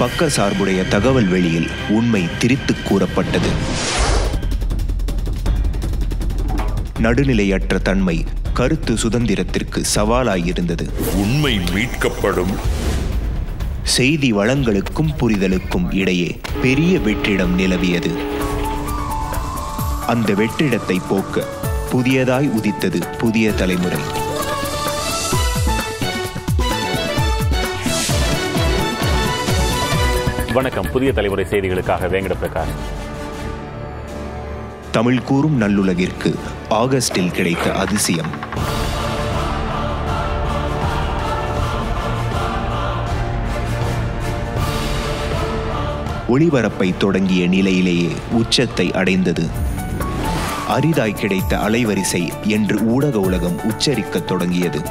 பக்க சார்புடைய தகவல் வெளியில் உண்மை திரித்து கூறப்பட்டது. நடுநிலையற்ற தன்மை கருத்து சுதந்திரத்திற்கு சவாலாயிருந்தது. உண்மை மீட்கப்படும். செய்தி வளங்களுக்கும் புரிதலுக்கும் இடையே பெரிய வெற்றிடம் நிலவியது. அந்த வெற்றிடத்தை போக்க புதியதாய் உதித்தது புதிய தலைமுறை. வணக்கம். புதிய தலைமுறை செய்திகளுக்காக வேங்கட பிரகாஷ். தமிழ் கூறும் நல்லுலகிற்கு ஆகஸ்டில் கிடைத்த அதிசயம். ஒளிபரப்பை தொடங்கிய நிலையிலேயே உச்சத்தை அடைந்தது. அரிதாய் கிடைத்த அலைவரிசை என்று ஊடக உலகம் உச்சரிக்கத் தொடங்கியது.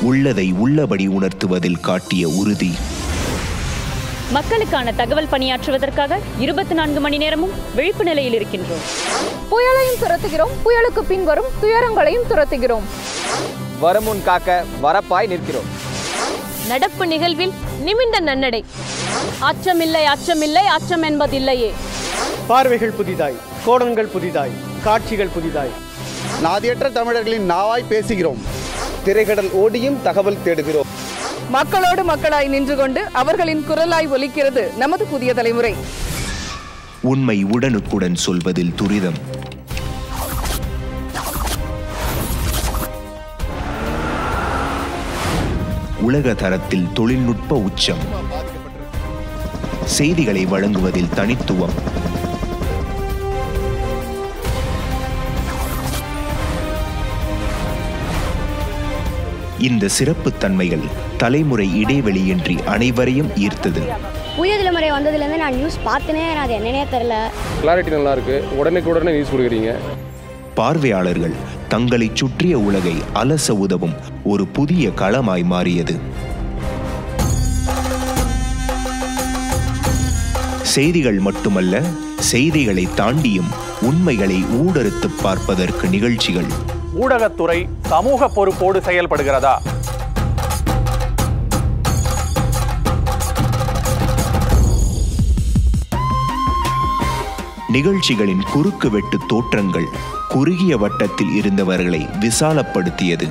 உள்ளதை உள்ளபடி உணர்த்துவதில் காட்டிய உறுதி. மக்களுக்கான தகவல் பணியாற்றுவதற்காக 24 மணி நேரமும் விழிப்பு நிலையில் இருக்கின்றோம். புயலையும் துரத்துகிறோம், புயலுக்கு பின் வரும் துயரங்களையும் துரத்துகிறோம். வரமுன் காக்க வரப்பாய் நிற்கிறோம். நடப்பு நிகழ்வில் நிமிர்ந்த நன்னடை. அச்சமில்லை, அச்சமில்லை, அச்சம் என்பதில்லையே. பார்வைகள் புதிதாய், கோணங்கள் புதிதாய், காட்சிகள் புதிதாய். நாதியற்ற தமிழர்களின் நாவாய் பேசுகிறோம். திரைக்கடல் ஓடியும் தகவல் தேடுகிறோம். மக்களோடு மக்களாய் நின்று கொண்டு அவர்களின் குரலாய் ஒலிக்கிறது நமது புதிய தலைமுறை. உண்மை உடனுக்குடன் சொல்வதில் துரிதம். உலக தரத்தில் தொழில்நுட்ப உச்சம். செய்திகளை வழங்குவதில் தனித்துவம். இந்த சிறப்பு தன்மைகள் தலைமுறை இடைவெளியின்றி அனைவரையும் ஈர்த்தது. புதிய தலைமுறை வந்ததுலேருந்து நான் நியூஸ் பார்த்தனே, அது என்னன்னே தெரியல. கிளாரிட்டி நல்லா இருக்கு, உடனே நியூஸ் கொடுக்குறீங்க. பார்வையாளர்கள் தங்களை சுற்றிய உலகை அலச உதவும் ஒரு புதிய களமாய் மாறியது. செய்திகள் மட்டுமல்ல, செய்திகளை தாண்டியும் உண்மைகளை ஊடறுத்து பார்ப்பதற்கு நிகழ்ச்சிகள். ஊடகத்துறை சமூக பொறுப்போடு செயல்படுகிறதா? நிகழ்ச்சிகளின் குறுக்கு வெட்டு தோற்றங்கள் குறுகிய வட்டத்தில் இருந்தவர்களை விசாலப்படுத்தியது.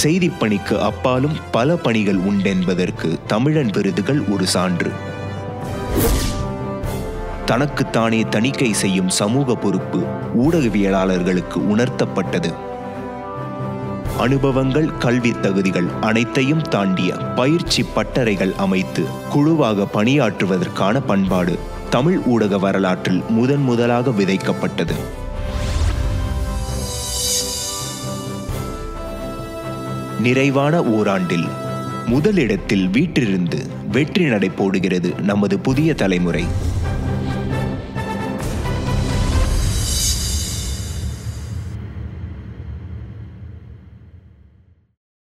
செய்திப்பணிக்கு அப்பாலும் பல பணிகள் உண்டென்பதற்கு தமிழன் விருதுகள் ஒரு சான்று. தனக்குத்தானே தணிக்கை செய்யும் சமூக பொறுப்பு ஊடகவியலாளர்களுக்கு உணர்த்தப்பட்டது. அனுபவங்கள், கல்வி தகுதிகள் அனைத்தையும் தாண்டிய பயிற்சி பட்டறைகள் அமைத்து குழுவாக பணியாற்றுவதற்கான பண்பாடு தமிழ் ஊடக வரலாற்றில் முதலாக விதைக்கப்பட்டது. நிறைவான ஓராண்டில் முதலிடத்தில் வீற்றிருந்து வெற்றி நடை போடுகிறது நமது புதிய தலைமுறை.